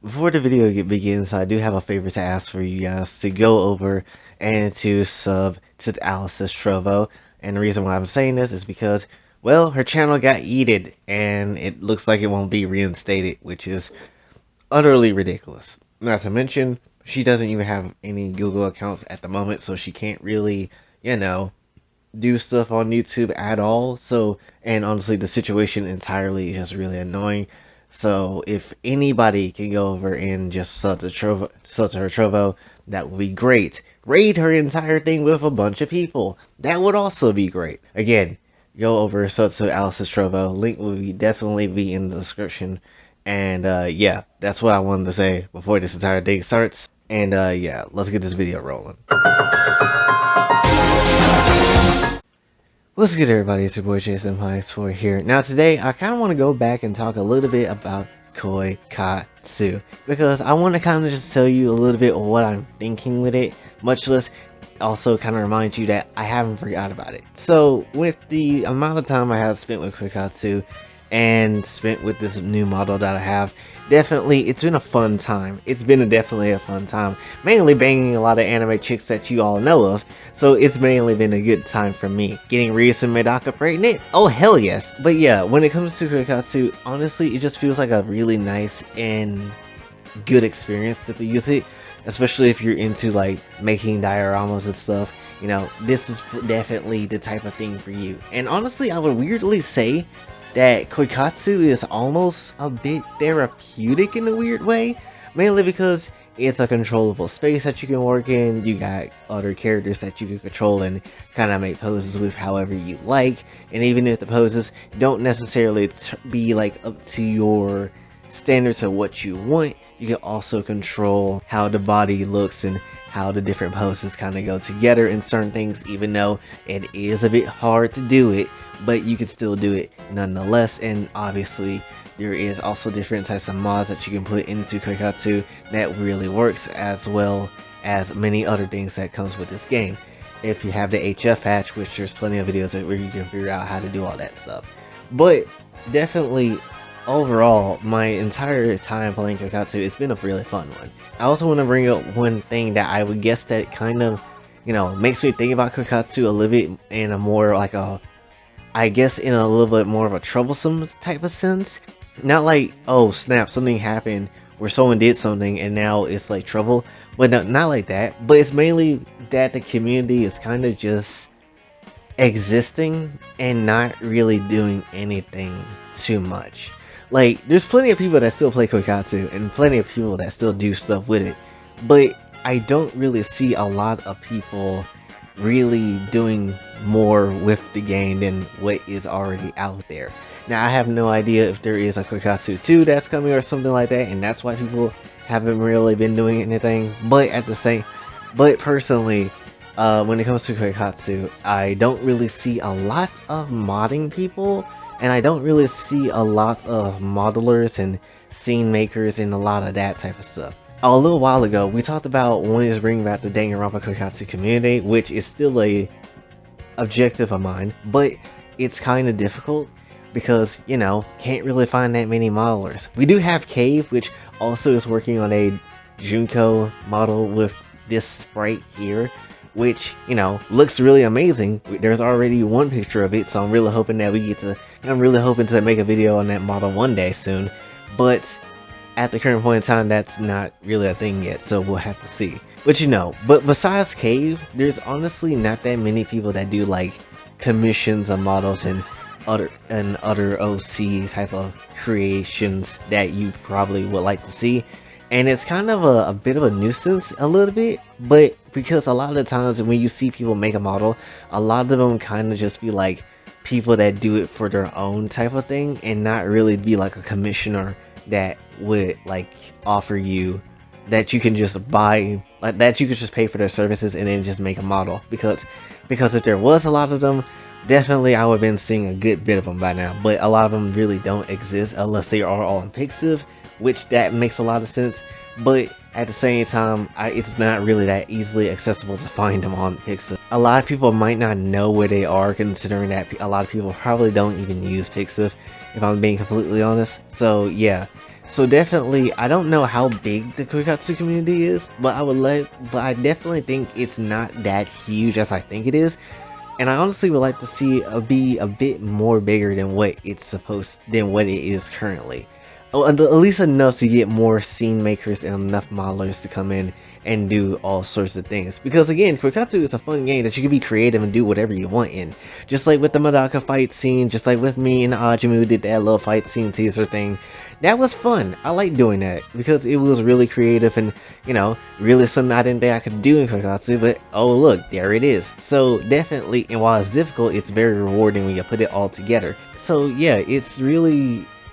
Before the video begins, I do have a favor to ask for you guys to go over and to sub to Alice's Trovo. And the reason why I'm saying this is because, well, her channel got yeeted and it looks like it won't be reinstated, which is utterly ridiculous. Not to mention, she doesn't even have any Google accounts at the moment, so she can't really, do stuff on YouTube at all. So, and honestly, the situation entirely is just really annoying. So, if anybody can go over and just sub to her Trovo, that would be great. Raid her entire thing with a bunch of people. That would also be great. Again, go over sub to Alice's Trovo. Link will definitely be in the description. And yeah, that's what I wanted to say before this entire thing starts. And yeah, let's get this video rolling. What's good, everybody? It's your boy Jason Senpai here. Now today I kind of want to go back and talk a little bit about Koikatsu, because I want to kind of just tell you a little bit of what I'm thinking with it, much less also kind of remind you that I haven't forgot about it. So with the amount of time I have spent with Koikatsu and spent with this new model that I have, definitely it's been a fun time. It's been definitely a fun time, mainly banging a lot of anime chicks that you all know of, so it's mainly been a good time for me. Getting Rias and Medaka pregnant? Oh hell yes. But yeah, when it comes to Koikatsu, honestly it just feels like a really nice and good experience to use it, especially if you're into like making dioramas and stuff. You know, this is definitely the type of thing for you. And honestly, I would weirdly say that Koikatsu is almost a bit therapeutic in a weird way, mainly because it's a controllable space that you can work in. You got other characters that you can control and kind of make poses with however you like, and even if the poses don't necessarily be like up to your standards of what you want, you can also control how the body looks and how the different poses kind of go together in certain things, even though it is a bit hard to do it, but you can still do it nonetheless. And obviously there is also different types of mods that you can put into Koikatsu that really works, as well as many other things that comes with this game. If you have the HF hatch, which there's plenty of videos where you can figure out how to do all that stuff. But definitely overall, my entire time playing Koikatsu, it's been a really fun one. I also want to bring up one thing that I would guess that kind of, makes me think about Koikatsu a little bit in a more like I guess in a little bit more of a troublesome type of sense. Not like, oh snap, something happened where someone did something and now it's like trouble. But no, not like that. But it's mainly that the community is kind of just existing and not really doing anything too much. Like, there's plenty of people that still play Koikatsu and plenty of people that still do stuff with it, but I don't really see a lot of people really doing more with the game than what is already out there. Now, I have no idea if there is a Koikatsu 2 that's coming or something like that, and that's why people haven't really been doing anything. But personally, when it comes to Koikatsu, I don't really see a lot of modding people, and I don't really see a lot of modelers and scene makers and a lot of that type of stuff. A little while ago, we talked about wanting to bring back the Danganronpa Koikatsu community, which is still a objective of mine, but it's kind of difficult because, can't really find that many modelers. We do have Cave, which also is working on a Junko model with this sprite here, which, looks really amazing. There's already one picture of it, so I'm really hoping that I'm really hoping to make a video on that model one day soon. But at the current point in time, that's not really a thing yet, so we'll have to see. But besides Cave, there's honestly not that many people that do like commissions of models and other OC type of creations that you probably would like to see. And it's kind of a bit of a nuisance a little bit, but because a lot of the times when you see people make a model, a lot of them kind of just be like people that do it for their own type of thing and not really be like a commissioner that would like offer you that you can just buy, like that you could just pay for their services and then just make a model. Because if there was a lot of them, definitely I would have been seeing a good bit of them by now, but a lot of them really don't exist unless they are all on Pixiv, which that makes a lot of sense. But at the same time, it's not really that easily accessible to find them on Pixiv. A lot of people might not know where they are, considering that a lot of people probably don't even use Pixiv, if I'm being completely honest. So yeah, So definitely, I don't know how big the Koikatsu community is, but I definitely think it's not that huge as I think it is. And I honestly would like to see it be a bit more bigger than what it is currently. At least enough to get more scene makers and enough modelers to come in and do all sorts of things. Because again, Koikatsu is a fun game that you can be creative and do whatever you want in. Just like with the Madaka fight scene, just like with me and Ajimu did that little fight scene teaser thing. That was fun. I like doing that because it was really creative and, you know, really something I didn't think I could do in Koikatsu, but oh look, there it is. So definitely, and while it's difficult, it's very rewarding when you put it all together. So yeah,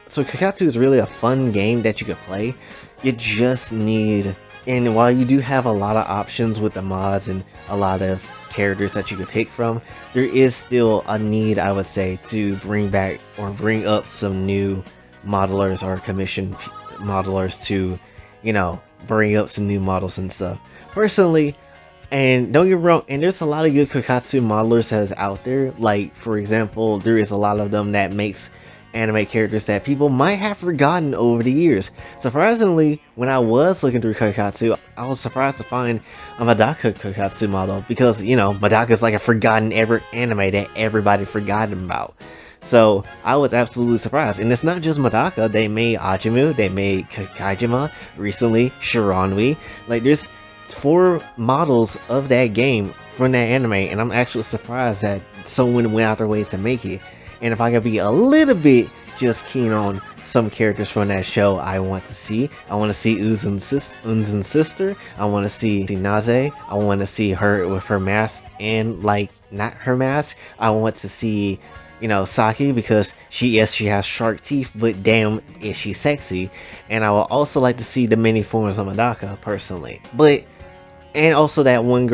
so Koikatsu is really a fun game that you could play. You just need, and while you do have a lot of options with the mods and a lot of characters that you could pick from, there is still a need, I would say, to bring back or bring up some new modelers or commission modelers to, you know, bring up some new models and stuff. Personally, and don't get me wrong, and there's a lot of good Koikatsu modelers that is out there. Like, for example, there is a lot of them that makes anime characters that people might have forgotten over the years. Surprisingly, when I was looking through Koikatsu, I was surprised to find a Madaka Koikatsu model because, you know, Madaka is like a forgotten anime that everybody forgotten about. So I was absolutely surprised. And it's not just Madaka, they made Ajimu, they made Kaijima, recently Shiranui. Like, there's 4 models of that game from that anime, and I'm actually surprised that someone went out their way to make it. And if I could be a little bit just keen on some characters from that show I want to see. I want to see Unzen's sister. I want to see Naze. I want to see her with her mask and, like, not her mask. I want to see, you know, Saki, because she has shark teeth, but damn is she sexy. And I would also like to see the many forms of Madaka personally. And also that one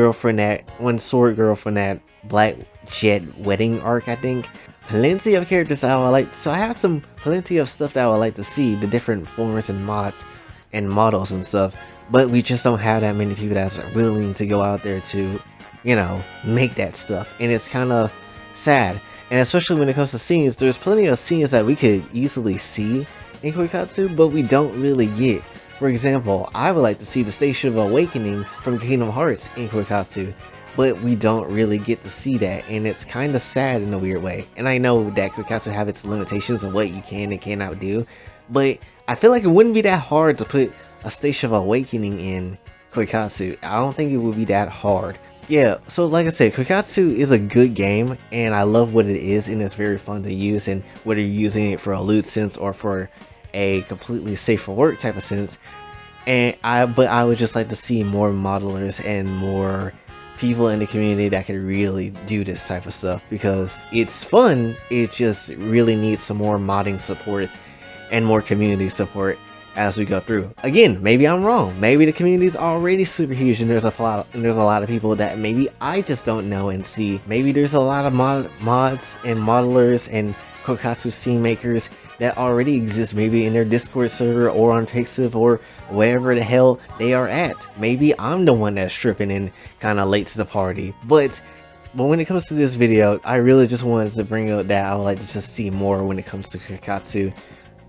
sword girl from that Black Jet wedding arc, I think. Plenty of characters I would like, so I have plenty of stuff that I would like to see, the different forms and mods and models and stuff, but we just don't have that many people that are willing to go out there to, you know, make that stuff, and it's kind of sad. And especially when it comes to scenes, there's plenty of scenes that we could easily see in Koikatsu, but we don't really get. For example, I would like to see the Station of Awakening from Kingdom Hearts in Koikatsu, but we don't really get to see that, and it's kind of sad in a weird way. And I know that Koikatsu have its limitations of what you can and cannot do, but I feel like it wouldn't be that hard to put a Station of Awakening in Koikatsu. I don't think it would be that hard. Yeah, so like I said, Koikatsu is a good game, and I love what it is, and it's very fun to use, and whether you're using it for a loot sense or for a completely safe for work type of sense. But I would just like to see more modelers and more people in the community that could really do this type of stuff, because it's fun. It just really needs some more modding support and more community support as we go through. Again, maybe I'm wrong. Maybe the community is already super huge, and there's a lot of people that maybe I just don't know and see. Maybe there's a lot of mods and modelers and Koikatsu scene makers that already exist, maybe in their Discord server or on Pixiv or wherever the hell they are at. Maybe I'm the one that's tripping and kind of late to the party. But when it comes to this video, I really just wanted to bring up that I would like to just see more when it comes to Koikatsu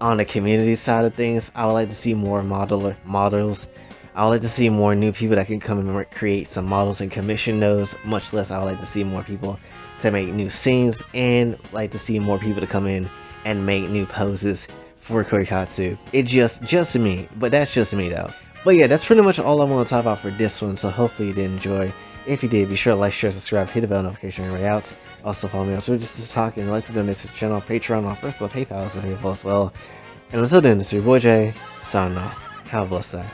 on the community side of things. I would like to see more models. I would like to see more new people that can come and create some models and commission those. Much less, I would like to see more people to make new scenes, and like to see more people to come in and make new poses for Koikatsu. It's just me, but that's just me though. But yeah, that's pretty much all I want to talk about for this one, so hopefully you did enjoy. If you did, be sure to like, share, subscribe, hit the bell notification on your way out. Also follow me on Twitter just to talk and like to donate to the channel, Patreon, or personal PayPal is available as well. And until then, this is your boy Jay, signing off. Have a blessed day.